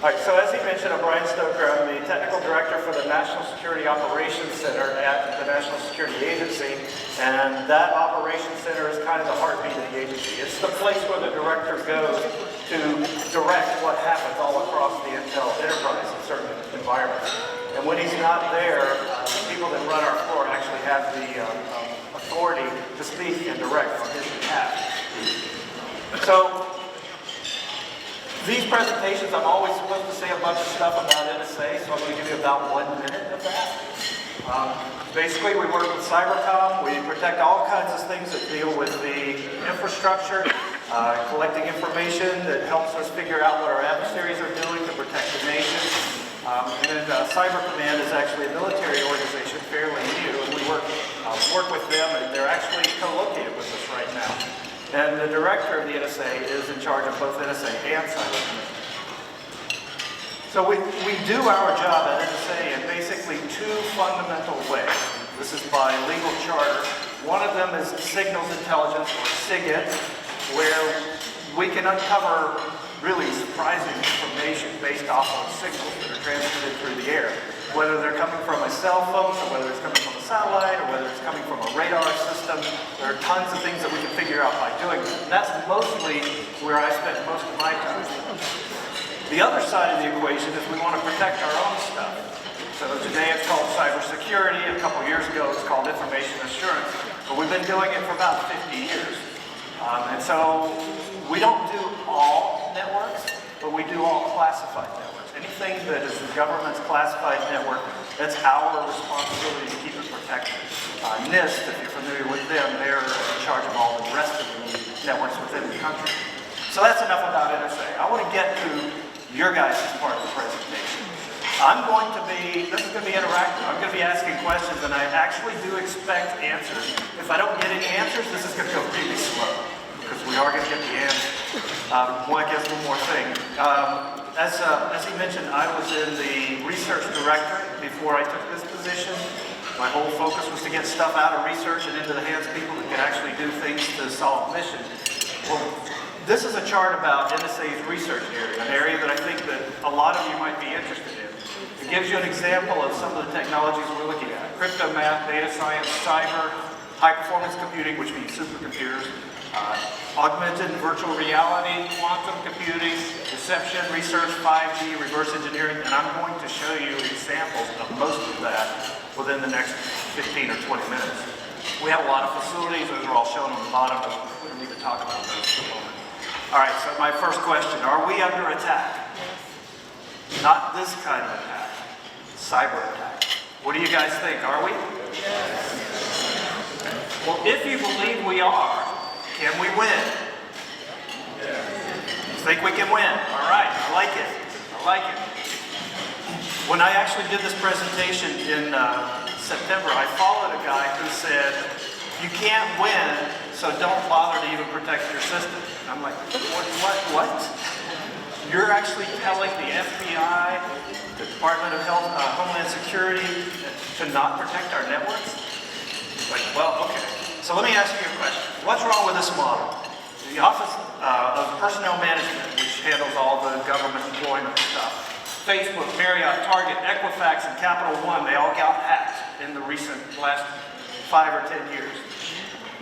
All right, so as he mentioned, I'm Bryan Stoker. I'm the Technical Director for the National Security Operations Center at the National Security Agency, and that Operations Center is kind of the heartbeat of the agency. It's the place where the director goes to direct what happens all across the Intel enterprise in certain environments. And when he's not there, the people that run our floor actually have the authority to speak and direct on his behalf. So, these presentations, I'm always supposed to say a bunch of stuff about NSA, so I'm going to give you about 1 minute of that. Basically, we work with Cybercom. We protect all kinds of things that deal with the infrastructure, collecting information that helps us figure out what our adversaries are doing to protect the nation. And then Cyber Command is actually a military organization, fairly new, and we work with them, and they're actually co-located with us right now. And the director of the NSA is in charge of both NSA and Cyber Command. So we do our job at NSA in basically two fundamental ways. This is by legal charter. One of them is signals intelligence, or SIGINT, where we can uncover really surprising information based off of signals that are transmitted through the air. Whether they're coming from a cell phone, or whether it's coming from a satellite, or whether it's coming from a radar system. There are tons of things that we can figure out by doing that. And that's mostly where I spend most of my time. The other side of the equation is we want to protect our own stuff. So today it's called cybersecurity. A couple years ago it's called information assurance. But we've been doing it for about 50 years. And so we don't do all networks, but we do all classified networks. Anything that is the government's classified network, that's our responsibility to keep it protected. NIST, if you're familiar with them, they're in charge of all the rest of the networks within the country. So that's enough about NSA. I want to get to your guys' part of the presentation. This is going to be interactive. I'm going to be asking questions, and I actually do expect answers. If I don't get any answers, this is going to go really slow, because we are going to get the answer. Well, I guess one more thing. As he mentioned, I was in the research directorate before I took this position. My whole focus was to get stuff out of research and into the hands of people that could actually do things to solve missions. Well, this is a chart about NSA's research area, an area that I think that a lot of you might be interested in. It gives you an example of some of the technologies we're looking at. Crypto math, data science, cyber, high-performance computing, which means supercomputers, augmented and virtual reality, quantum computing, deception, research, 5G, reverse engineering, and I'm going to show you examples of most of that within the next 15 or 20 minutes. We have a lot of facilities, those are all shown on the bottom, but we don't need to talk about those for a moment. All right, so my first question, are we under attack? Not this kind of attack, cyber attack. What do you guys think, are we? Yes. Well, if you believe we are, can we win? You think we can win? All right, I like it. I like it. When I actually did this presentation in September, I followed a guy who said, you can't win, so don't bother to even protect your system. And I'm like, what? You're actually telling the FBI, the Department of Homeland Security, to not protect our networks? Like, well, okay. So let me ask you a question. What's wrong with this model? The Office of Personnel Management, which handles all the government employment stuff, Facebook, Marriott, Target, Equifax, and Capital One, they all got hacked in the last 5 or 10 years.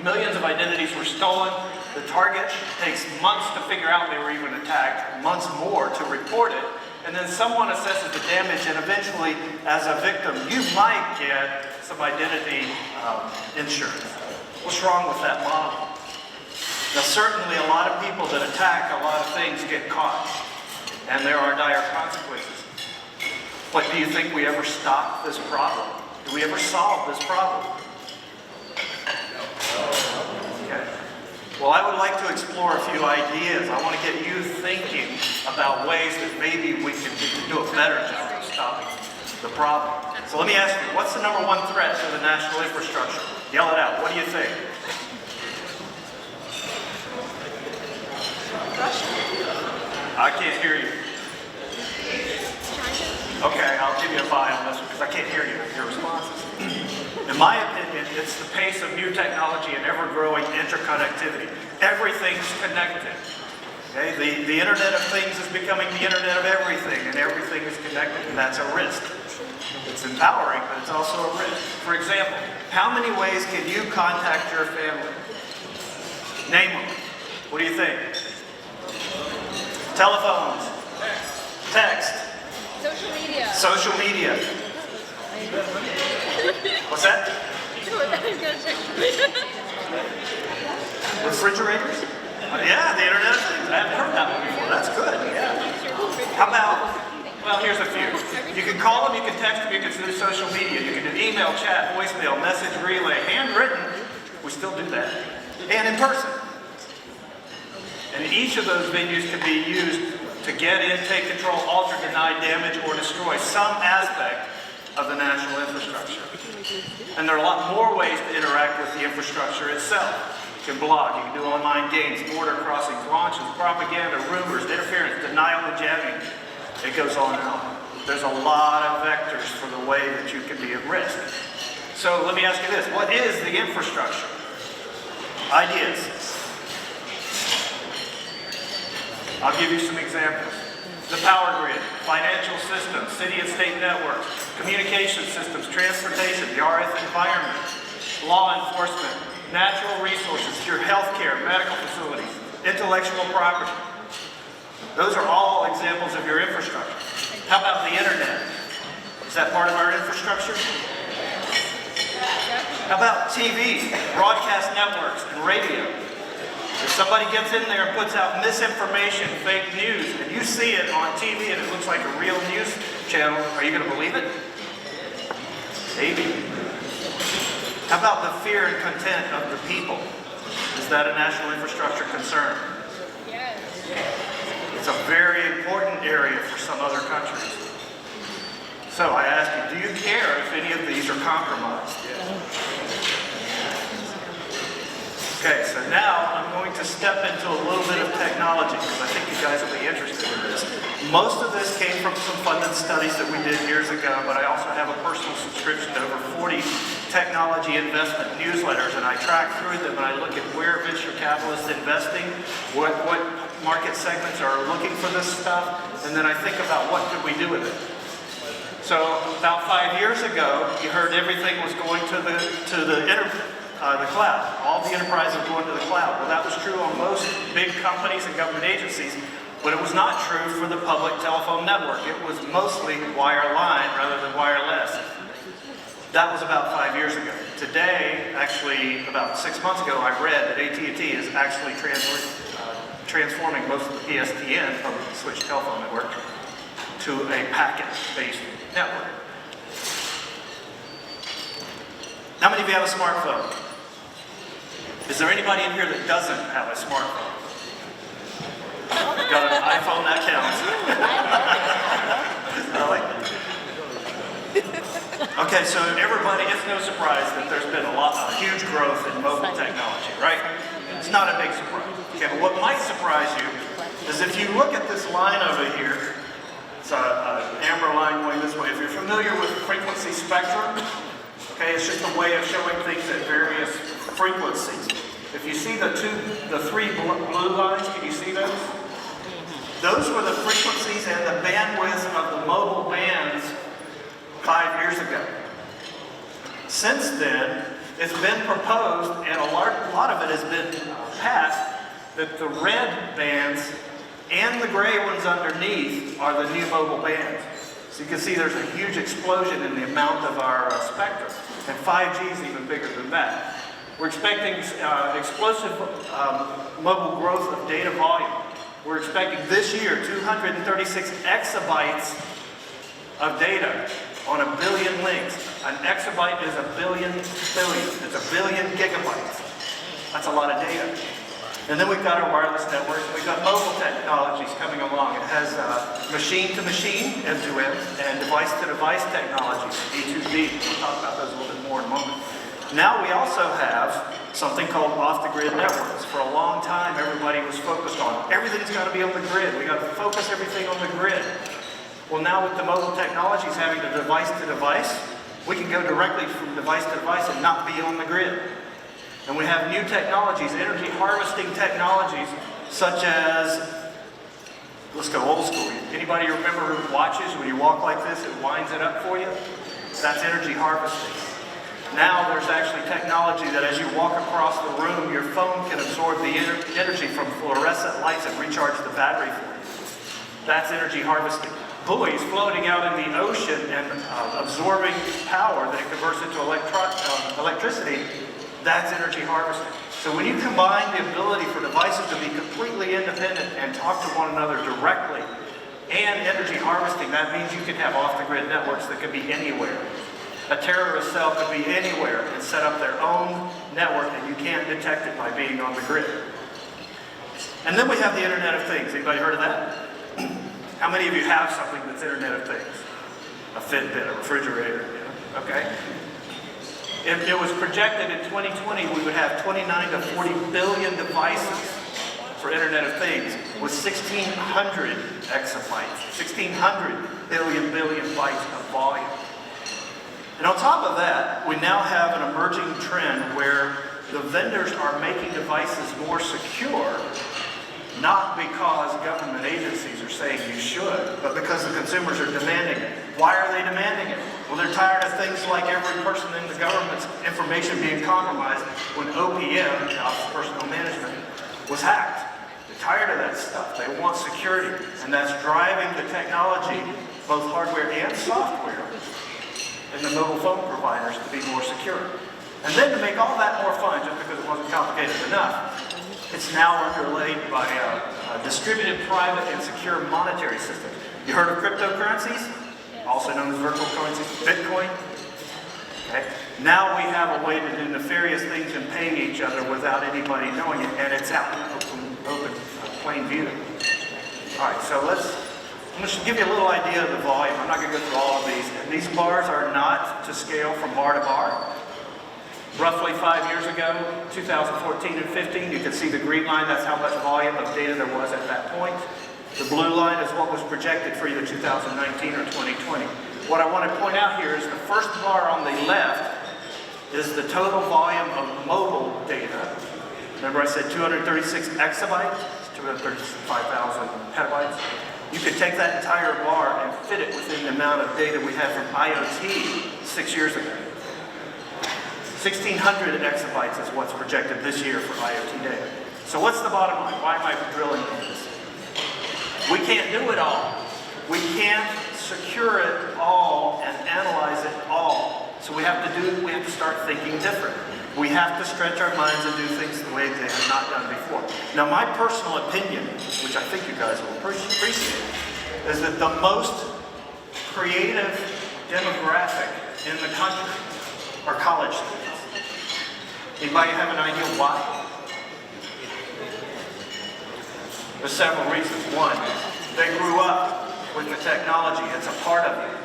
Millions of identities were stolen. The target takes months to figure out they were even attacked, months more to report it, and then someone assesses the damage, and eventually, as a victim, you might get some identity insurance. What's wrong with that model? Now, certainly a lot of people that attack a lot of things get caught, and there are dire consequences. But do you think we ever stop this problem? Do we ever solve this problem? Okay. Well, I would like to explore a few ideas. I want to get you thinking about ways that maybe we can do a better job of stopping the problem. So let me ask you, what's the #1 threat to the national infrastructure? Yell it out. What do you think? I can't hear you. Okay, I'll give you a bye on this one because I can't hear your responses. In my opinion, it's the pace of new technology and ever-growing interconnectivity. Everything's connected. Okay? The Internet of Things is becoming the Internet of everything, and everything is connected, and that's a risk. It's empowering, but it's also a risk. For example, how many ways can you contact your family? Name them. What do you think? Telephones. Text. Social media. Social media. What's that? Refrigerators? Yeah, the Internet of Things. I haven't heard that one before. That's good. Yeah. How about, well, here's a few. You can call them, you can text them, you can do social media, you can do email, chat, voicemail, message relay, handwritten. We still do that. And in person. And each of those venues can be used to get in, take control, alter, deny, damage, or destroy some aspect of the national infrastructure. And there are a lot more ways to interact with the infrastructure itself. You can blog, you can do online games, border crossings, launches, propaganda, rumors, interference, denial, and jamming. It goes on and on. There's a lot of vectors for the way that you can be at risk. So let me ask you this, what is the infrastructure? Ideas. I'll give you some examples. The power grid, financial systems, city and state networks, communication systems, transportation, the RF environment, law enforcement, natural resources, your healthcare, medical facilities, intellectual property. Those are all examples of your infrastructure. How about the internet? Is that part of our infrastructure? How about TV, broadcast networks, and radio? If somebody gets in there and puts out misinformation, fake news, and you see it on TV and it looks like a real news channel, are you going to believe it? Maybe. How about the fear and content of the people? Is that a national infrastructure concern? Yes. It's a very important area for some other countries. So I ask you, do you care if any of these are compromised? Okay, so now I'm going to step into a little bit of technology because I think you guys will be interested in this. Most of this came from some funded studies that we did years ago, but I also have a personal subscription to over 40 technology investment newsletters, and I track through them and I look at where venture capitalists investing, what market segments are looking for this stuff, and then I think about what could we do with it. So about 5 years ago, you heard everything was going to the cloud. All the enterprises were going to the cloud. Well, that was true on most big companies and government agencies, but it was not true for the public telephone network. It was mostly wireline rather than wireless. That was about 5 years ago. Today, actually about 6 months ago, I read that AT&T is actually transforming most of the PSTN, public switch telephone network, to a packet-based network. How many of you have a smartphone? Is there anybody in here that doesn't have a smartphone? Got an iPhone, that counts. Really? Okay, so everybody, it's no surprise that there's been a huge growth in mobile technology, right? It's not a big surprise. Okay, but what might surprise you is if you look at this line over here, it's an amber line going this way. If you're familiar with frequency spectrum, okay, it's just a way of showing things at various frequencies. If you see the three blue lines, can you see those? Those were the frequencies and the bandwidth of the mobile bands 5 years ago. Since then, it's been proposed, and a lot of it has been passed, that the red bands and the gray ones underneath are the new mobile bands. So you can see there's a huge explosion in the amount of our spectrum, and 5G is even bigger than that. We're expecting explosive mobile growth of data volume. We're expecting this year 236 exabytes of data on a billion links. An exabyte is a billion. It's a billion gigabytes. That's a lot of data. And then we've got our wireless networks. We've got mobile technologies coming along. It has machine-to-machine, end-to-end, and device-to-device technologies, D2D. We'll talk about those a little bit more in a moment. Now we also have something called off-the-grid networks. For a long time, everybody was focused on everything's got to be on the grid. We got to focus everything on the grid. Well, now with the mobile technologies having the device-to-device, we can go directly from device to device and not be on the grid. And we have new technologies, energy harvesting technologies, such as, let's go old school. Anybody remember watches when you walk like this, it winds it up for you? That's energy harvesting. Now there's actually technology that as you walk across the room, your phone can absorb the energy from fluorescent lights and recharge the battery for you. That's energy harvesting. Buoys floating out in the ocean and absorbing power that it converts into electricity, that's energy harvesting. So when you combine the ability for devices to be completely independent and talk to one another directly and energy harvesting, that means you can have off-the-grid networks that can be anywhere. A terrorist cell could be anywhere and set up their own network and you can't detect it by being on the grid. And then we have the Internet of Things. Anybody heard of that? How many of you have something that's Internet of Things? A Fitbit, a refrigerator, okay? If it was projected in 2020, we would have 29 to 40 billion devices for Internet of Things with 1,600 exabytes, 1,600 billion bytes of volume. And on top of that, we now have an emerging trend where the vendors are making devices more secure, not because government agencies are saying you should, but because the consumers are demanding it. Why are they demanding it? Well, they're tired of things like every person in the government's information being compromised when OPM, Office of Personnel Management, was hacked. They're tired of that stuff. They want security, and that's driving the technology, both hardware and software, and the mobile phone providers to be more secure. And then to make all that more fun, just because it wasn't complicated enough, it's now underlaid by a distributed private and secure monetary system. You heard of cryptocurrencies? Also known as virtual currencies, Bitcoin. Okay. Now we have a way to do nefarious things and paying each other without anybody knowing it, and it's out in open plain view. All right, so I'm going to give you a little idea of the volume. I'm not going to go through all of these. And these bars are not to scale from bar to bar. Roughly 5 years ago, 2014 and 15, you can see the green line. That's how much volume of data there was at that point. The blue line is what was projected for either 2019 or 2020. What I want to point out here is the first bar on the left is the total volume of mobile data. Remember I said 236 exabytes? It's 235,000 petabytes. You could take that entire bar and fit it within the amount of data we had from IoT 6 years ago. 1,600 exabytes is what's projected this year for IoT data. So what's the bottom line? Why am I drilling into this? We can't do it all. We can't secure it all and analyze it all. So we have to start thinking different. We have to stretch our minds and do things the way they have not done before. Now my personal opinion, which I think you guys will appreciate, is that the most creative demographic in the country are college students. Anybody have an idea why? There's several reasons. One, they grew up with the technology. It's a part of you.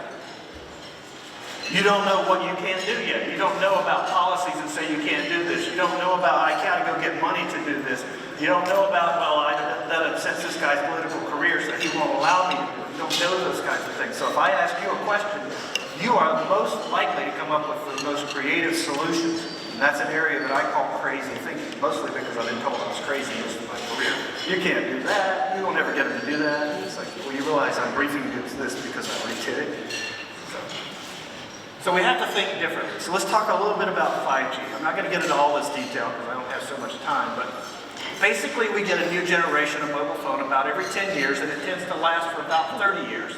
You don't know what you can't do yet. You don't know about policies that say you can't do this. You don't know about, I gotta go get money to do this. You don't know about, well, that upsets this guy's political career, so he won't allow me to do it. You don't know those kinds of things. So if I ask you a question, you are most likely to come up with the most creative solutions. And that's an area that I call crazy thinking, mostly because I've been told I was crazy most of my career. You can't do that. You don't ever get them to do that. It's like, well, you realize I'm briefing you this because I already did it. So we have to think differently. So let's talk a little bit about 5G. I'm not going to get into all this detail because I don't have so much time, but basically we get a new generation of mobile phone about every 10 years, and it tends to last for about 30 years.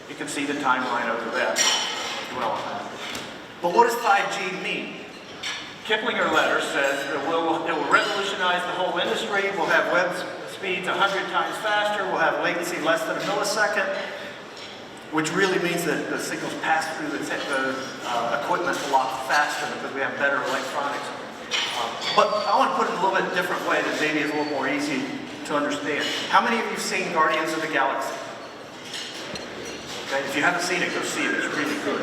You can see the timeline over that. Well, but what does 5G mean? Kiplinger letter says that it will revolutionize the whole industry. We'll have web speeds 100 times faster. We'll have latency less than a millisecond, which really means that the signals pass through the equipment a lot faster because we have better electronics. But I want to put it in a little bit different way that maybe is a little more easy to understand. How many of you have seen Guardians of the Galaxy? Okay, if you haven't seen it, go see it. It's really good.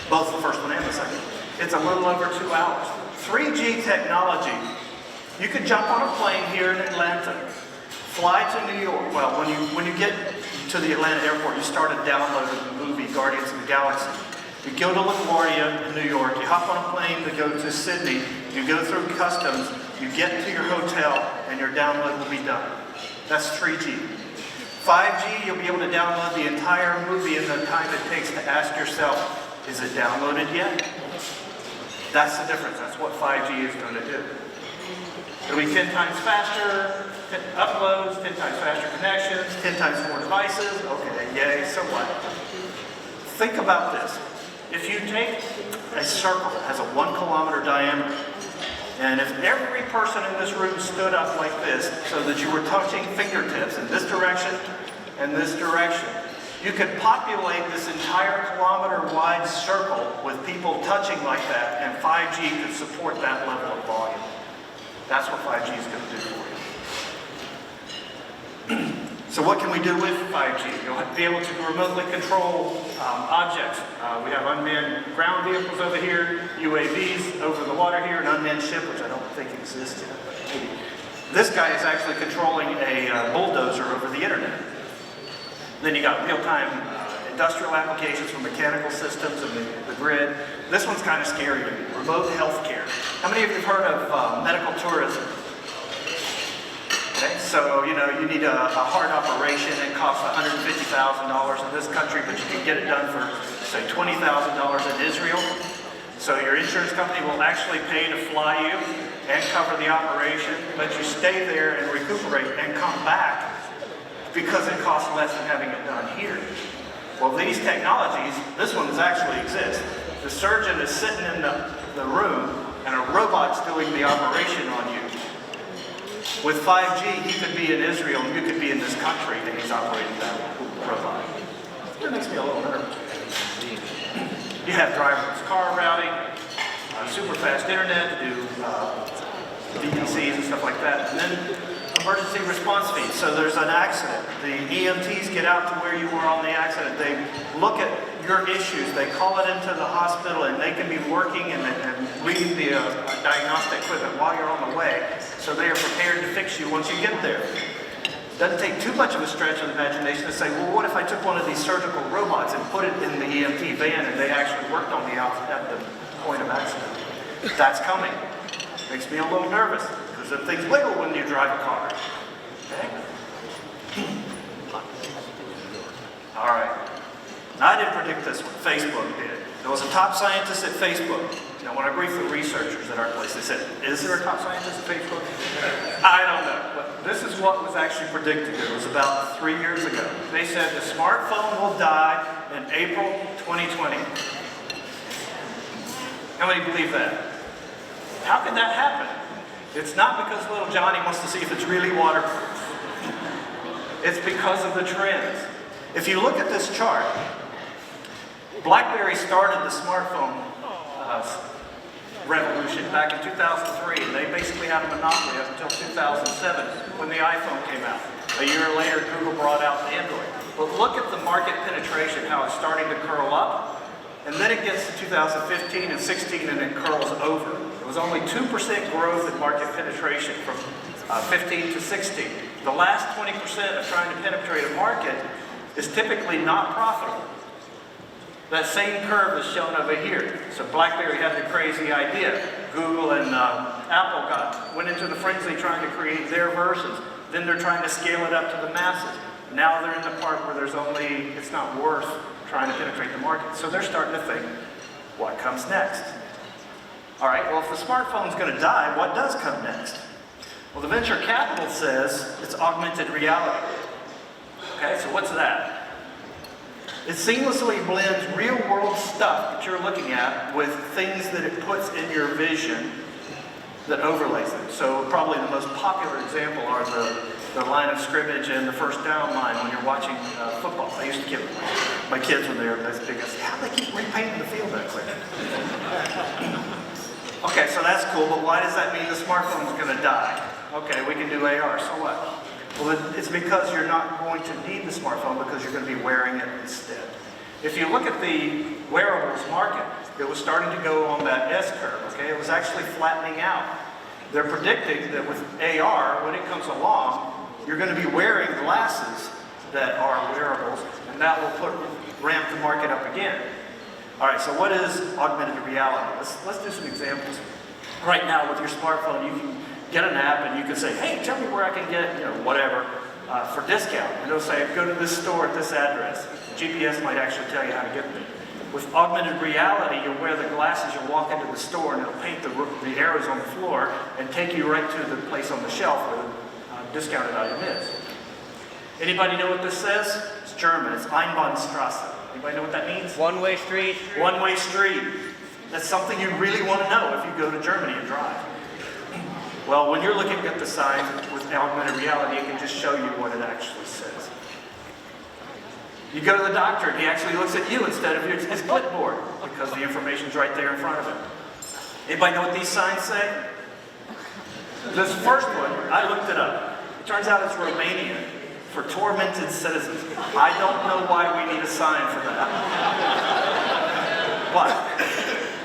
Both the first one and the second. It's a little over 2 hours. 3G technology, you could jump on a plane here in Atlanta, fly to New York. Well, when you get to the Atlanta airport, you started downloading the movie Guardians of the Galaxy. You go to LaGuardia in New York, you hop on a plane to go to Sydney, you go through customs, you get to your hotel, and your their download will be done. That's 3G. 5G, you'll be able to download the entire movie in the time it takes to ask yourself, is it downloaded yet? That's the difference. That's what 5G is going to do. It'll be 10 times faster uploads, 10 times faster connections, 10 times more devices. Okay, yay, so what? Think about this. If you take a circle that has a 1 kilometer diameter, and if every person in this room stood up like this so that you were touching fingertips in this direction and this direction, you could populate this entire kilometer-wide circle with people touching like that, and 5G could support that level of volume. That's what 5G is going to do for you. So what can we do with 5G? You'll be able to remotely control objects. We have unmanned ground vehicles over here, UAVs over the water here, an unmanned ship, which I don't think exists yet, but maybe. This guy is actually controlling a bulldozer over the internet. Then you got real-time industrial applications for mechanical systems and the grid. This one's kind of scary to me, remote healthcare. How many of you have heard of medical tourism? Okay, so, you need a heart operation. It costs $150,000 in this country, but you can get it done for, say, $20,000 in Israel. So your insurance company will actually pay to fly you and cover the operation, let you stay there and recuperate and come back because it costs less than having it done here. Well, these technologies, this one actually exists. The surgeon is sitting in the room and a robot's doing the operation on you. With 5G, he could be in Israel and you could be in this country and he's operating that robot. That makes me a little nervous. You have driverless car routing, super fast internet to do VDCs and stuff like that. And then emergency response feeds. So there's an accident. The EMTs get out to where you were on the accident. They look at your issues. They call it into the hospital and they can be working and reading the diagnostic equipment while you're on the way. So they are prepared to fix you once you get there. Doesn't take too much of a stretch of the imagination to say, well, what if I took one of these surgical robots and put it in the EMT van and they actually worked on the at the point of accident? That's coming. Makes me a little nervous because if things wiggle when you drive a car. Okay? All right. Now, I didn't predict this one. Facebook did. There was a top scientist at Facebook. Now, when I briefed the researchers at our place, they said, is there a top scientist at Facebook? I don't know. But this is what was actually predicted. It was about 3 years ago. They said the smartphone will die in April 2020. How many believe that? How could that happen? It's not because little Johnny wants to see if it's really waterproof. It's because of the trends. If you look at this chart, BlackBerry started the smartphone revolution back in 2003, and they basically had a monopoly up until 2007 when the iPhone came out. A year later, Google brought out Android. But look at the market penetration, how it's starting to curl up, and then it gets to 2015 and 16 and it curls over. It was only 2% growth in market penetration from 15 to 16. The last 20% of trying to penetrate a market is typically not profitable. That same curve is shown over here. So BlackBerry had the crazy idea. Google and Apple went into the frenzy trying to create their versions. Then they're trying to scale it up to the masses. Now they're in the part where it's not worth trying to penetrate the market. So they're starting to think, what comes next? All right, well, if the smartphone's going to die, what does come next? Well, the venture capital says it's augmented reality. Okay, so what's that? It seamlessly blends real-world stuff that you're looking at with things that it puts in your vision that overlays them. So probably the most popular example are the line of scrimmage and the first down line when you're watching football. I used to give my kids when they were this big, I said, how do they keep repainting the field that quick? Okay, so that's cool, but why does that mean the smartphone's going to die? Okay, we can do AR, so what? Well, it's because you're not going to need the smartphone because you're going to be wearing it instead. If you look at the wearables market, it was starting to go on that S-curve, okay? It was actually flattening out. They're predicting that with AR, when it comes along, you're going to be wearing glasses that are wearables, and that will ramp the market up again. All right, so what is augmented reality? Let's do some examples. Right now, with your smartphone, you can get an app and you can say, hey, tell me where I can get, whatever, for discount. And it'll say, go to this store at this address. GPS might actually tell you how to get there. With augmented reality, you'll wear the glasses, you'll walk into the store, and it'll paint the arrows on the floor and take you right to the place on the shelf where the discounted item is. Anybody know what this says? It's German. It's Einbahnstraße. Anybody know what that means? One-way street. One-way street. That's something you really want to know if you go to Germany and drive. Well, when you're looking at the sign with augmented reality, it can just show you what it actually says. You go to the doctor and he actually looks at you instead of his clipboard because the information's right there in front of him. Anybody know what these signs say? This first one, I looked it up. It turns out it's Romanian for tormented citizens. I don't know why we need a sign for that. But,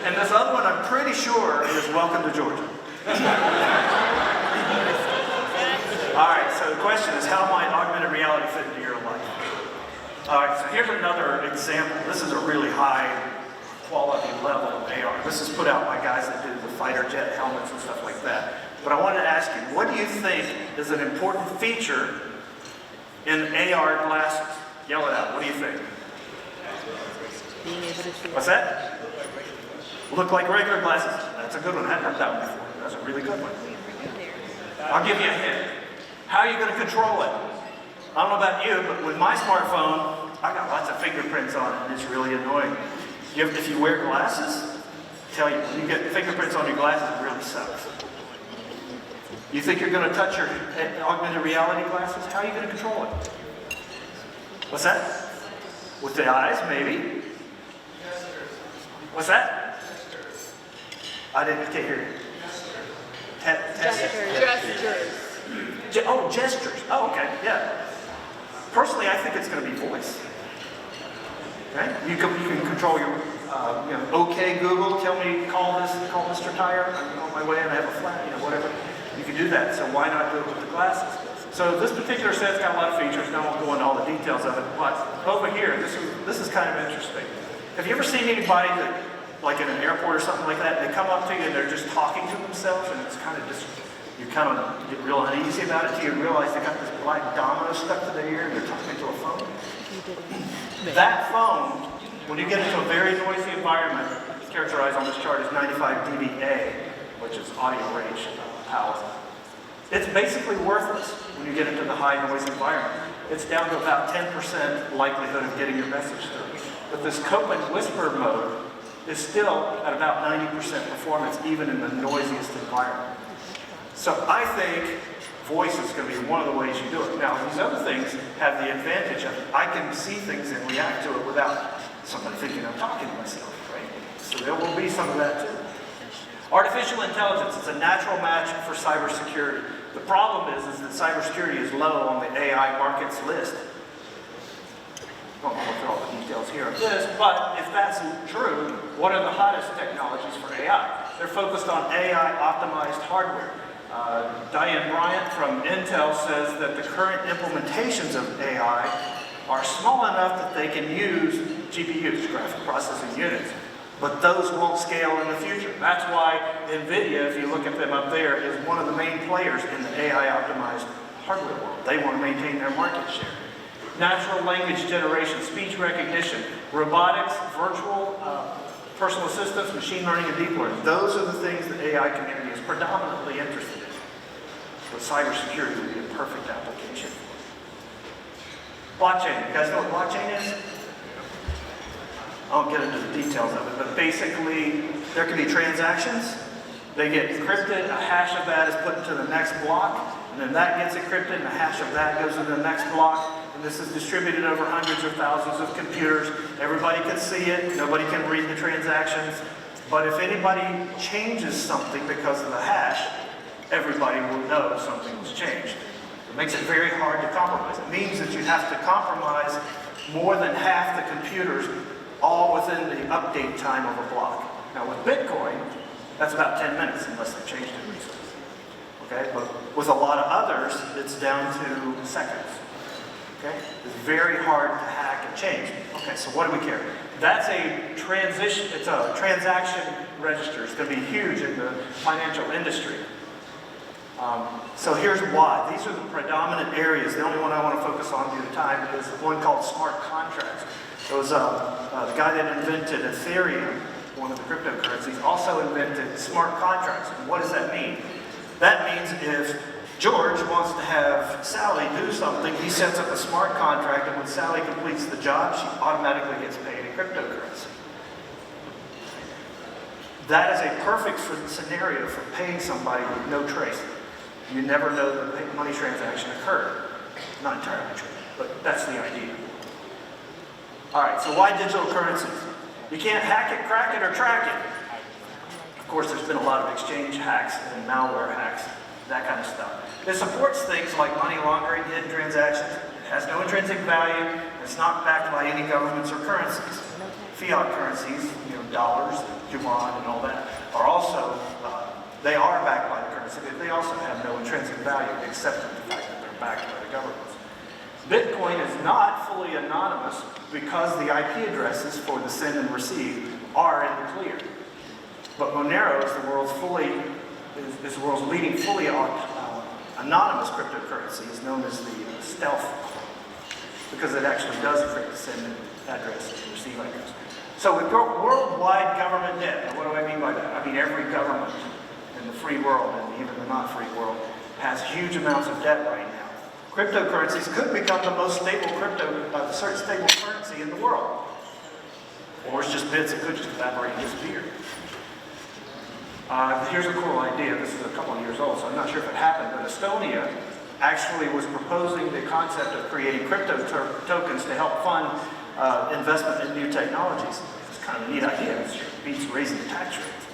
and this other one I'm pretty sure is welcome to Georgia. All right, so the question is, how might augmented reality fit into your life? All right, so here's another example. This is a really high quality level of AR. This is put out by guys that do the fighter jet helmets and stuff like that. But I wanted to ask you, what do you think is an important feature in AR glasses? Yell it out. What do you think? Being able to see. What's that? Look like regular glasses. That's a good one. I hadn't heard that one before. That's a really good one. I'll give you a hint. How are you going to control it? I don't know about you, but with my smartphone, I got lots of fingerprints on it, and it's really annoying. If you wear glasses, I tell you, when you get fingerprints on your glasses, it really sucks. You think you're going to touch your augmented reality glasses? How are you going to control it? What's that? With the eyes, maybe. What's that? I can't hear you. Gestures. Oh, gestures. Oh, okay, yeah. Personally, I think it's going to be voice. Okay? You can control your, okay, Google, tell me, call Mr. Tire. I'm on my way and I have a flat, whatever. You can do that, so why not do it with the glasses? So this particular set's got a lot of features, and I won't go into all the details of it, but over here, this is kind of interesting. Have you ever seen anybody that, like in an airport or something like that, they come up to you and they're just talking to themselves, and it's kind of just, you kind of get real uneasy about it till you realize they got this black domino stuck to their ear and they're talking to a phone? That phone, when you get into a very noisy environment, characterized on this chart as 95 dBA, which is audio range power. It's basically worthless when you get into the high noise environment. It's down to about 10% likelihood of getting your message through. But this cope and whisper mode is still at about 90% performance, even in the noisiest environment. So I think voice is going to be one of the ways you do it. Now, these other things have the advantage of I can see things and react to it without somebody thinking I'm talking to myself, right? So there will be some of that too. Artificial intelligence is a natural match for cybersecurity. The problem is that cybersecurity is low on the AI markets list. I won't go through all the details here of this, but if that's true, what are the hottest technologies for AI? They're focused on AI-optimized hardware. Diane Bryant from Intel says that the current implementations of AI are small enough that they can use GPUs, graphic processing units. But those won't scale in the future. That's why NVIDIA, if you look at them up there, is one of the main players in the AI-optimized hardware world. They want to maintain their market share. Natural language generation, speech recognition, robotics, virtual personal assistants, machine learning, and deep learning. Those are the things the AI community is predominantly interested in. So cybersecurity would be a perfect application. Blockchain. You guys know what blockchain is? I won't get into the details of it, but basically there can be transactions. They get encrypted, a hash of that is put into the next block, and then that gets encrypted, and a hash of that goes into the next block, and this is distributed over hundreds or thousands of computers. Everybody can see it, nobody can read the transactions, but if anybody changes something because of the hash, everybody will know something was changed. It makes it very hard to compromise. It means that you have to compromise more than half the computers all within the update time of a block. Now with Bitcoin, that's about 10 minutes unless they changed it recently. Okay, but with a lot of others, it's down to seconds. Okay, it's very hard to hack and change. Okay, so what do we care? That's a transition, it's a transaction register. It's going to be huge in the financial industry. So here's why. These are the predominant areas. The only one I want to focus on due to time is one called smart contracts. It was the guy that invented Ethereum, one of the cryptocurrencies, also invented smart contracts. And what does that mean? That means if George wants to have Sally do something, he sets up a smart contract, and when Sally completes the job, she automatically gets paid in cryptocurrency. That is a perfect scenario for paying somebody with no trace. You never know the money transaction occurred. Not entirely true, but that's the idea. All right, so why digital currencies? You can't hack it, crack it, or track it. Of course, there's been a lot of exchange hacks and malware hacks, that kind of stuff. It supports things like money laundering, hidden transactions. It has no intrinsic value. It's not backed by any governments or currencies. Fiat currencies, dollars, yuan, and all that, are also, they are backed by the currency, but they also have no intrinsic value except for the fact that they're backed by the governments. Bitcoin is not fully anonymous because the IP addresses for the send and receive are in the clear. But Monero is the world's leading fully anonymous cryptocurrency, is known as the stealth, because it actually does encrypt the send address and receive address. So we've got worldwide government debt. Now what do I mean by that? I mean every government in the free world and even the not free world has huge amounts of debt right now. Cryptocurrencies could become the most stable stable currency in the world. Or it's just bits that could just evaporate and disappear. Here's a cool idea. This is a couple of years old, so I'm not sure if it happened, but Estonia actually was proposing the concept of creating crypto tokens to help fund investment in new technologies. It's kind of a neat idea. It beats raising the tax rates.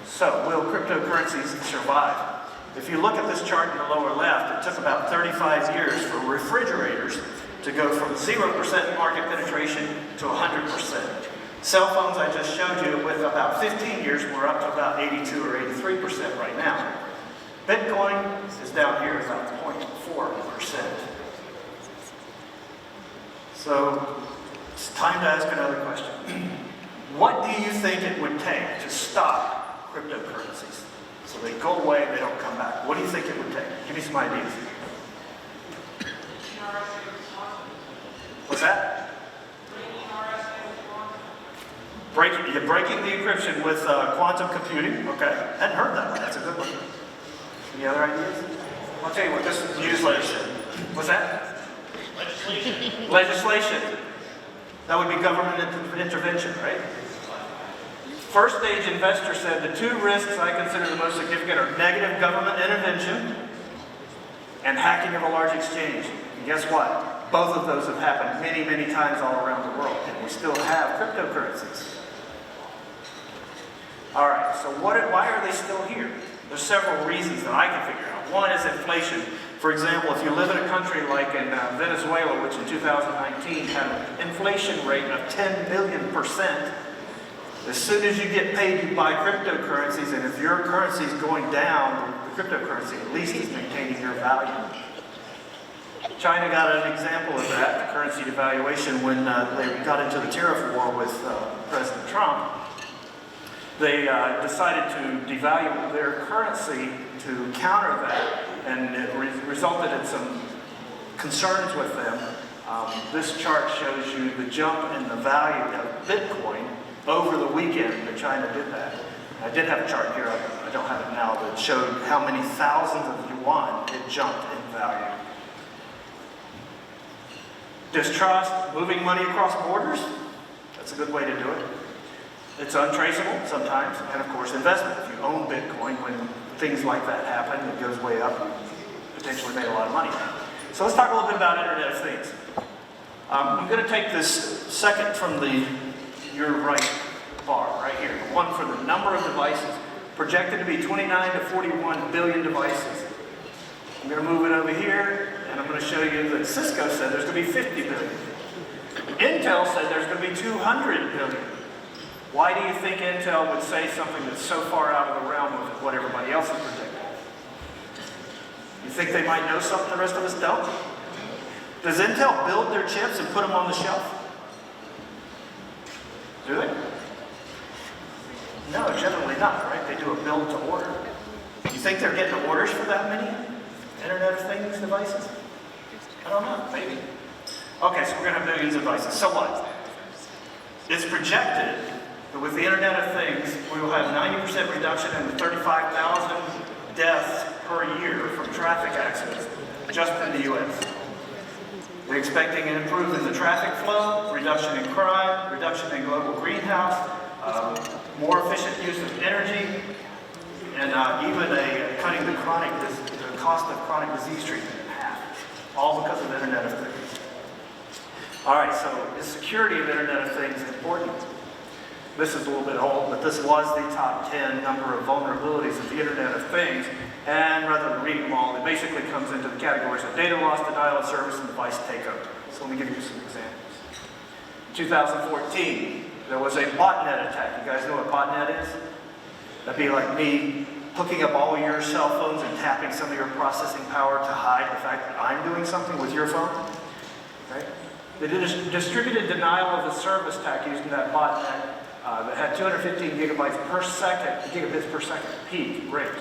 So, will cryptocurrencies survive? If you look at this chart in the lower left, it took about 35 years for refrigerators to go from 0% market penetration to 100%. Cell phones I just showed you, with about 15 years, we're up to about 82 or 83% right now. Bitcoin is down here at about 0.4%. So, it's time to ask another question. What do you think it would take to stop cryptocurrencies? So they go away, they don't come back. What do you think it would take? Give me some ideas. What's that? Breaking the encryption with quantum computing. Okay, hadn't heard that one. That's a good one. Any other ideas? I'll tell you what this newsletter said. What's that? Legislation. That would be government intervention, right? First stage investor said the two risks I consider the most significant are negative government intervention and hacking of a large exchange. And guess what? Both of those have happened many, many times all around the world, and we still have cryptocurrencies. All right, so why are they still here? There's several reasons that I can figure out. One is inflation. For example, if you live in a country like in Venezuela, which in 2019 had an inflation rate of 10 billion%, as soon as you get paid, you buy cryptocurrencies, and if your currency is going down, the cryptocurrency at least is maintaining your value. China got an example of that, the currency devaluation, when they got into the tariff war with President Trump. They decided to devalue their currency to counter that, and it resulted in some concerns with them. This chart shows you the jump in the value of Bitcoin over the weekend that China did that. I did have a chart here, I don't have it now, that showed how many thousands of yuan it jumped in value. Distrust, moving money across borders, that's a good way to do it. It's untraceable sometimes, and of course investment. If you own Bitcoin, when things like that happen, it goes way up, you potentially made a lot of money. So let's talk a little bit about Internet of Things. I'm going to take this second from your right bar, right here, the one for the number of devices, projected to be 29 to 41 billion devices. I'm going to move it over here, and I'm going to show you that Cisco said there's going to be 50 billion. Intel said there's going to be 200 billion. Why do you think Intel would say something that's so far out of the realm of what everybody else is predicting? You think they might know something the rest of us don't? Does Intel build their chips and put them on the shelf? Do they? No, generally not, right? They do a build to order. You think they're getting orders for that many Internet of Things devices? I don't know, maybe. Okay, so we're going to have millions of devices. So what? It's projected that with the Internet of Things, we will have 90% reduction in the 35,000 deaths per year from traffic accidents just in the U.S. We're expecting an improvement in the traffic flow, reduction in crime, reduction in global greenhouse, more efficient use of energy, and even cutting the cost of chronic disease treatment in half, all because of the Internet of Things. All right, so is security of Internet of Things important? This is a little bit old, but this was the top 10 number of vulnerabilities of the Internet of Things. And rather than reading them all, it basically comes into the categories of data loss, denial of service, and device takeover. So let me give you some examples. In 2014, there was a Botnet attack. You guys know what Botnet is? That'd be like me hooking up all your cell phones and tapping some of your processing power to hide the fact that I'm doing something with your phone. Okay? They did a distributed denial of the service attack using that botnet that had 215 gigabits per second, gigabits per second peak rate.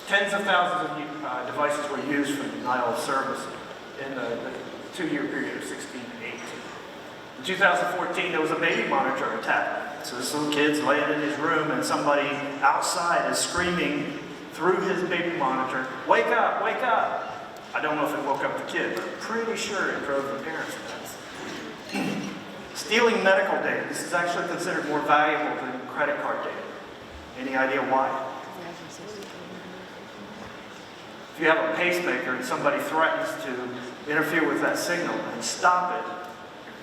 Tens of thousands of devices were used for denial of service in the 2-year period of 16 to 18. In 2014, there was a baby monitor attack. So this little kid's laying in his room and somebody outside is screaming through his baby monitor, "Wake up, wake up!" I don't know if it woke up the kid, but I'm pretty sure it drove the parents nuts. Stealing medical data. This is actually considered more valuable than credit card data. Any idea why? If you have a pacemaker and somebody threatens to interfere with that signal and stop it,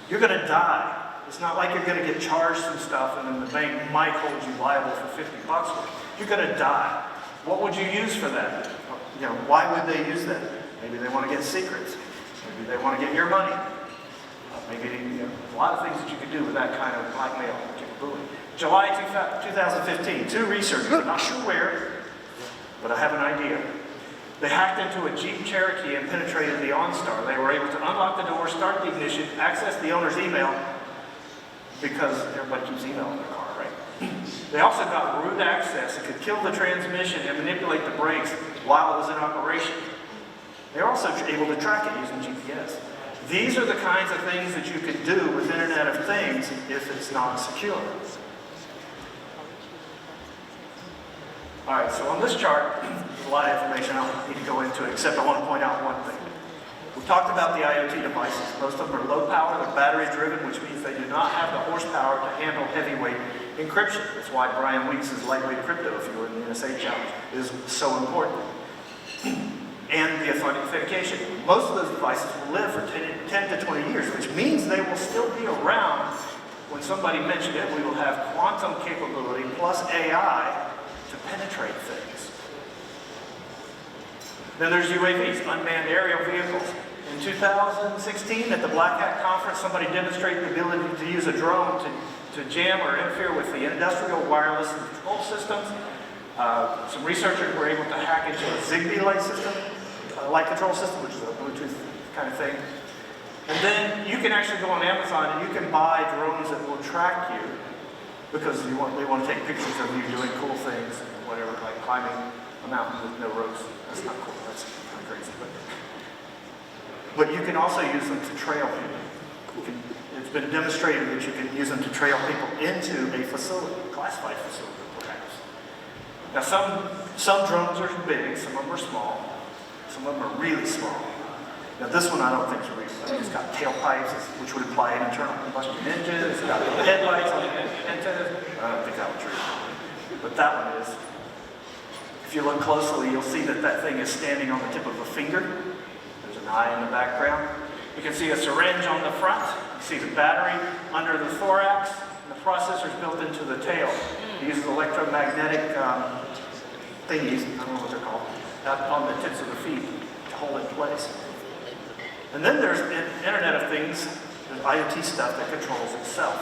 you're going to die. It's not like you're going to get charged some stuff and then the bank might hold you liable for $50 for it. You're going to die. What would you use for that? You know, why would they use that? Maybe they want to get secrets. Maybe they want to get your money. Maybe a lot of things that you can do with that kind of blackmail capability. July 2015, 2 researchers, I'm not sure where, but I have an idea. They hacked into a Jeep Cherokee and penetrated the OnStar. They were able to unlock the door, start the ignition, access the owner's email, because everybody keeps email in their car, right? They also got root access and could kill the transmission and manipulate the brakes while it was in operation. They're also able to track it using GPS. These are the kinds of things that you can do with Internet of Things if it's not secure. All right, so on this chart, there's a lot of information. I don't need to go into it, except I want to point out one thing. We talked about the IoT devices. Most of them are low power, they're battery driven, which means they do not have the horsepower to handle heavyweight encryption. That's why Brian Weeks' lightweight crypto, if you were in the NSA challenge, is so important. And the authentication. Most of those devices will live for 10 to 20 years, which means they will still be around. When somebody mentioned it, we will have quantum capability plus AI to penetrate things. Then there's UAVs, unmanned aerial vehicles. In 2016, at the Black Hat Conference, somebody demonstrated the ability to use a drone to jam or interfere with the industrial wireless control systems. Some researchers were able to hack into a Zigbee light system, light control system, which is a Bluetooth kind of thing. And then you can actually go on Amazon and you can buy drones that will track you because they want to take pictures of you doing cool things, whatever, like climbing a mountain with no ropes. That's not cool. That's kind of crazy. But you can also use them to trail people. It's been demonstrated that you can use them to trail people into a facility, a classified facility, perhaps. Now, some drones are big, some of them are small. Some of them are really small. Now this one I don't think is real. It's got tailpipes, which would imply an internal combustion engine. It's got headlights on the antennas. I don't think that one's real. But that one is. If you look closely, you'll see that that thing is standing on the tip of a finger. There's an eye in the background. You can see a syringe on the front. You see the battery under the thorax. And the processor's built into the tail. It uses electromagnetic thingies, I don't know what they're called, on the tips of the feet to hold it in place. And then there's Internet of Things, there's IoT stuff that controls itself.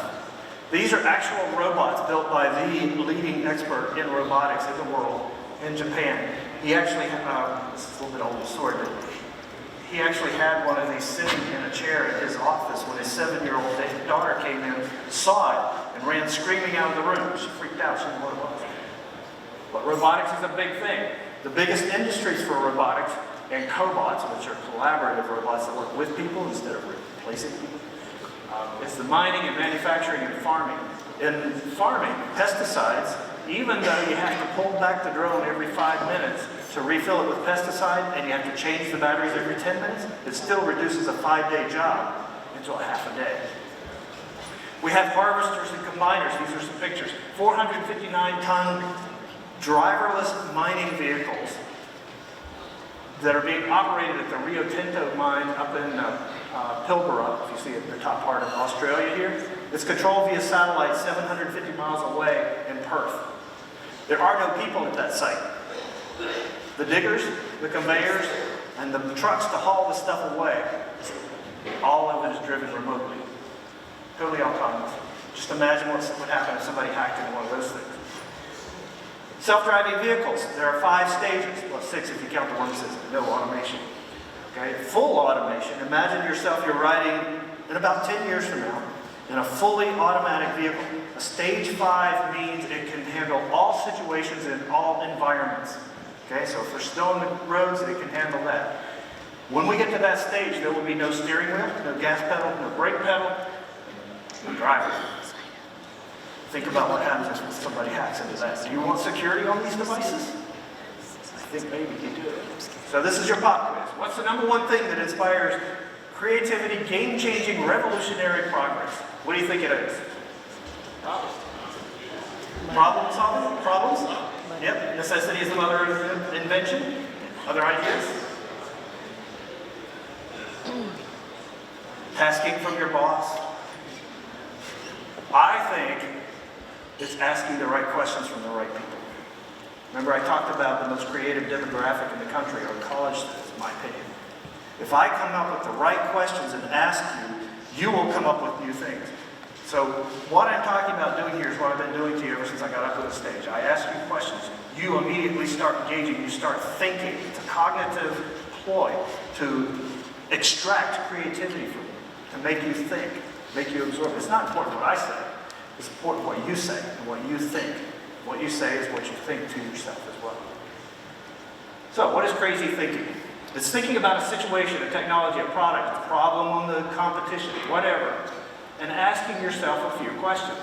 These are actual robots built by the leading expert in robotics in the world in Japan. He actually, this is a little bit old story, but he actually had one of these sitting in a chair in his office when his 7-year-old daughter came in, saw it, and ran screaming out of the room. She freaked out, she didn't know what it was. But robotics is a big thing. The biggest industries for robotics and cobots, which are collaborative robots that work with people instead of replacing people, is the mining and manufacturing and farming. In farming, pesticides, even though you have to pull back the drone every 5 minutes to refill it with pesticide, and you have to change the batteries every 10 minutes, it still reduces a 5-day job into a half a day. We have harvesters and combiners. These are some pictures. 459-ton driverless mining vehicles that are being operated at the Rio Tinto mine up in Pilbara, if you see it in the top part of Australia here. It's controlled via satellite 750 miles away in Perth. There are no people at that site. The diggers, the conveyors, and the trucks to haul the stuff away, all of it is driven remotely. Totally autonomous. Just imagine what would happen if somebody hacked into one of those things. Self-driving vehicles, there are 5 stages, well 6 if you count the one that says no automation. Okay, full automation, imagine yourself, you're riding in about 10 years from now in a fully automatic vehicle. A stage 5 means it can handle all situations in all environments. Okay, so if there's snow on the roads, it can handle that. When we get to that stage, there will be no steering wheel, no gas pedal, no brake pedal, no driver. Think about what happens if somebody hacks into that. Do you want security on these devices? I think maybe you do. So this is your pop quiz. What's the number one thing that inspires creativity, game-changing, revolutionary progress? What do you think it is? Problem solving? Problems? Yep. Necessity is the mother of invention. Other ideas? Tasking from your boss? I think it's asking the right questions from the right people. Remember, I talked about the most creative demographic in the country are college students, in my opinion. If I come up with the right questions and ask you, you will come up with new things. So what I'm talking about doing here is what I've been doing to you ever since I got up to the stage. I ask you questions. You immediately start engaging. You start thinking. It's a cognitive ploy to extract creativity from you, to make you think, make you absorb. It's not important what I say. It's important what you say and what you think. What you say is what you think to yourself as well. So what is crazy thinking? It's thinking about a situation, a technology, a product, a problem on the competition, whatever, and asking yourself a few questions.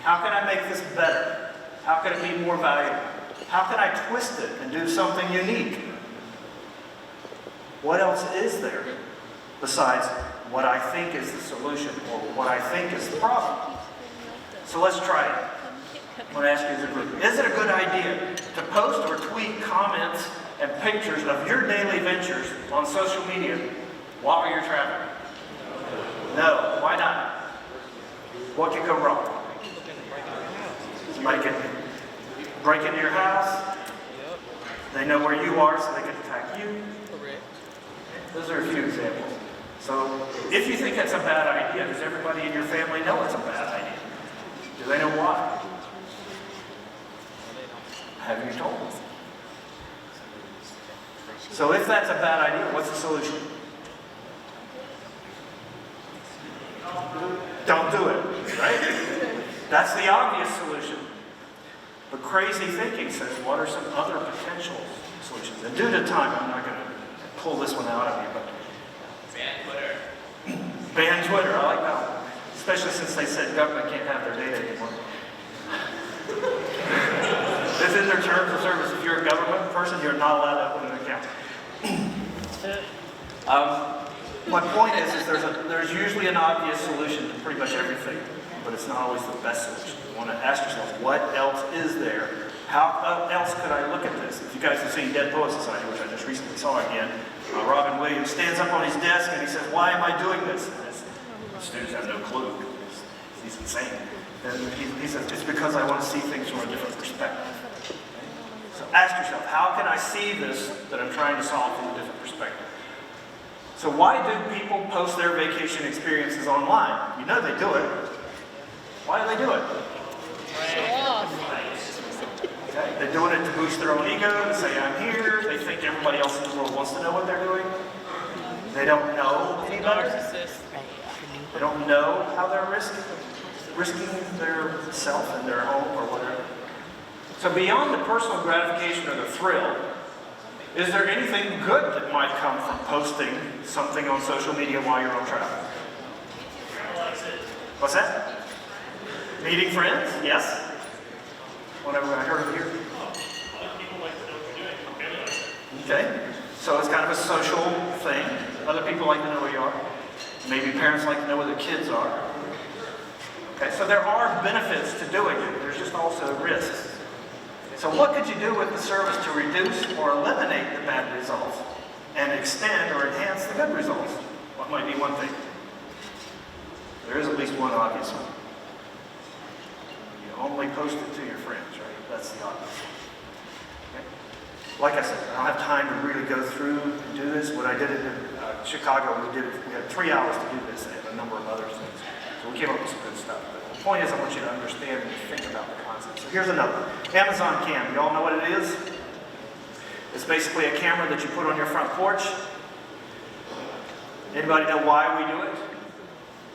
How can I make this better? How can it be more valuable? How can I twist it and do something unique? What else is there besides what I think is the solution or what I think is the problem? So let's try it. I'm going to ask you as a group. Is it a good idea to post or tweet comments and pictures of your daily ventures on social media while you're traveling? No. Why not? What could go wrong? Somebody can break into your house. They know where you are, so they can attack you. Those are a few examples. So if you think that's a bad idea, does everybody in your family know it's a bad idea? Do they know why? Have you told them? So if that's a bad idea, what's the solution? Don't do it, right? That's the obvious solution. But crazy thinking says, what are some other potential solutions? And due to time, I'm not going to pull this one out of you, but ban Twitter. Ban Twitter, I like that one. Especially since they said government can't have their data anymore. This is their terms of service. If you're a government person, you're not allowed to open an account. My point is there's usually an obvious solution to pretty much everything, but it's not always the best solution. You want to ask yourself, what else is there? How else could I look at this? If you guys have seen Dead Poets Society, which I just recently saw again, Robin Williams stands up on his desk and he says, why am I doing this? And the students have no clue. He's insane. And he says, it's because I want to see things from a different perspective. So ask yourself, how can I see this that I'm trying to solve from a different perspective? So why do people post their vacation experiences online? You know they do it. Why do they do it? Okay. They're doing it to boost their own ego, to say I'm here. They think everybody else in the world wants to know what they're doing. They don't know any better. They don't know how they're risking their self and their home or whatever. So beyond the personal gratification or the thrill, is there anything good that might come from posting something on social media while you're on travel? What's that? Meeting friends? Yes? Whatever I heard here. Okay, so it's kind of a social thing. Other people like to know where you are. Maybe parents like to know where their kids are. Okay, so there are benefits to doing it. There's just also risks. So what could you do with the service to reduce or eliminate the bad results and extend or enhance the good results? What might be one thing? There is at least one obvious one. You only post it to your friends, right? That's the obvious one. Okay? Like I said, I don't have time to really go through and do this. When I did it in Chicago, we had 3 hours to do this and a number of other things. So we came up with some good stuff. But the point is I want you to understand and think about the concept. So here's another. Amazon Cam. You all know what it is? It's basically a camera that you put on your front porch. Anybody know why we do it?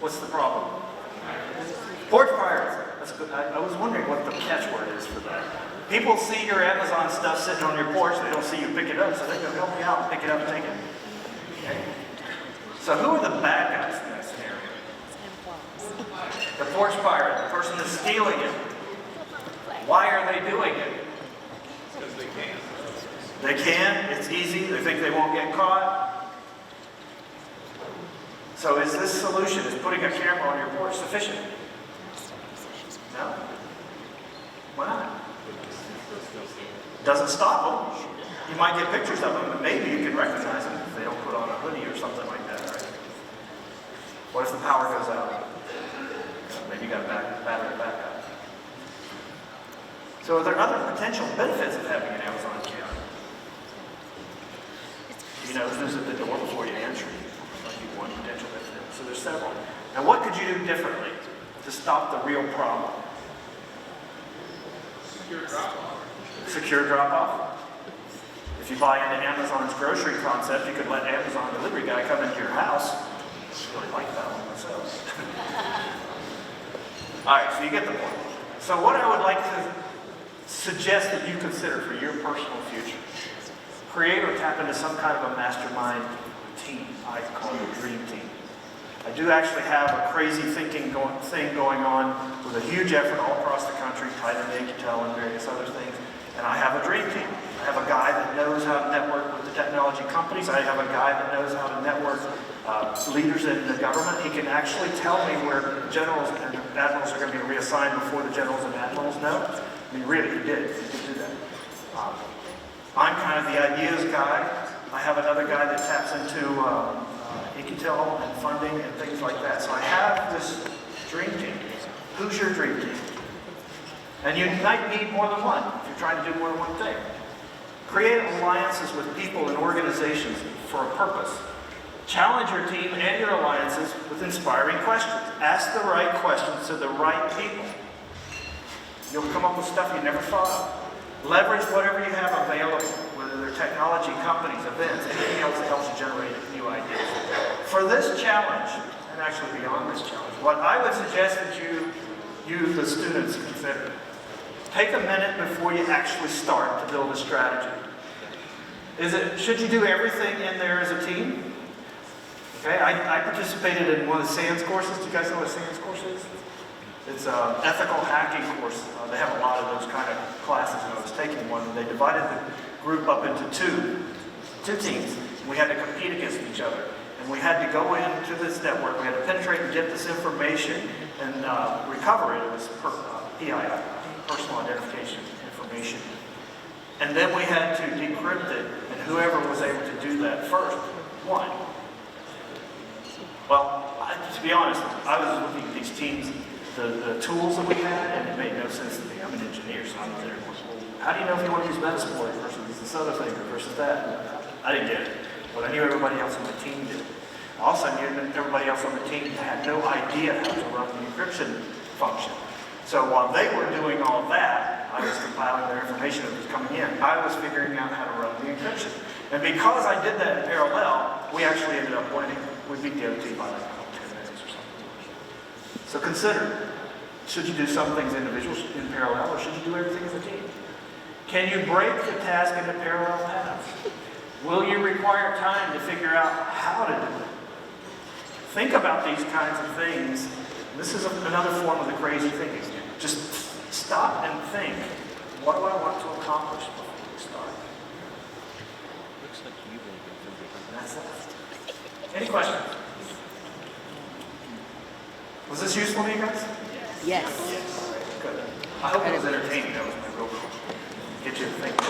What's the problem? Porch pirates. That's good. I was wondering what the catchword is for that. People see your Amazon stuff sitting on your porch. They don't see you pick it up, so they go help you out and pick it up and take it. Okay? So who are the bad guys in that scenario? The porch pirate, the person that's stealing it. Why are they doing it? Because they can. They can. It's easy. They think they won't get caught. So is this solution, is putting a camera on your porch sufficient? No? Why not? Doesn't stop them. You might get pictures of them, but maybe you can recognize them if they don't put on a hoodie or something like that, right? What if the power goes out? Maybe you got a battery backup. So are there other potential benefits of having an Amazon camera? You know who's at the door before you answer. Might be one potential benefit. So there's several. And what could you do differently to stop the real problem? Secure drop-off. Secure drop-off. If you buy into Amazon's grocery concept, you could let Amazon delivery guy come into your house. I really like that one myself. All right, so you get the point. So what I would like to suggest that you consider for your personal future, create or tap into some kind of a mastermind team. I call it a dream team. I do actually have a crazy thing going on with a huge effort all across the country, tied into Intel and various other things. And I have a dream team. I have a guy that knows how to network with the technology companies. I have a guy that knows how to network leaders in the government. He can actually tell me where generals and admirals are going to be reassigned before the generals and admirals know. I mean, really, he did. He did do that. I'm kind of the ideas guy. I have another guy that taps into Intel and funding and things like that. So I have this dream team. Who's your dream team? And you might need more than one if you're trying to do more than one thing. Create alliances with people and organizations for a purpose. Challenge your team and your alliances with inspiring questions. Ask the right questions to the right people. You'll come up with stuff you never thought of. Leverage whatever you have available, whether they're technology, companies, events, anything else that helps you generate new ideas. For this challenge, and actually beyond this challenge, what I would suggest that you, the students, consider. Take a minute before you actually start to build a strategy. Should you do everything in there as a team? Okay, I participated in one of the SANS courses. Do you guys know what a SANS course is? It's an ethical hacking course. They have a lot of those kind of classes, and I was taking one. And they divided the group up into two teams. We had to compete against each other. And we had to go into this network. We had to penetrate and get this information and recover it. It was PII, personal identification information. And then we had to decrypt it, and whoever was able to do that first won. Well, to be honest, I was looking at these teams, the tools that we had, and it made no sense to me. I'm an engineer, so I'm there. Well, how do you know if you want to use Metasploit versus this other thing versus that? I didn't get it, but I knew everybody else on the team did. I also knew that everybody else on the team had no idea how to run the encryption function. So while they were doing all that, I was compiling their information that was coming in. I was figuring out how to run the encryption. And because I did that in parallel, we actually ended up winning. We beat the other team by like 10 minutes or something. So consider, should you do some things individually in parallel, or should you do everything as a team? Can you break the task into parallel paths? Will you require time to figure out how to do it? Think about these kinds of things. This is another form of the crazy thinking. Just stop and think, what do I want to accomplish before we start? Looks like you've been from behind. And that's that. Any questions? Was this useful to you guys? Yes. Good. I hope it was entertaining. That was my goal. Get you to think.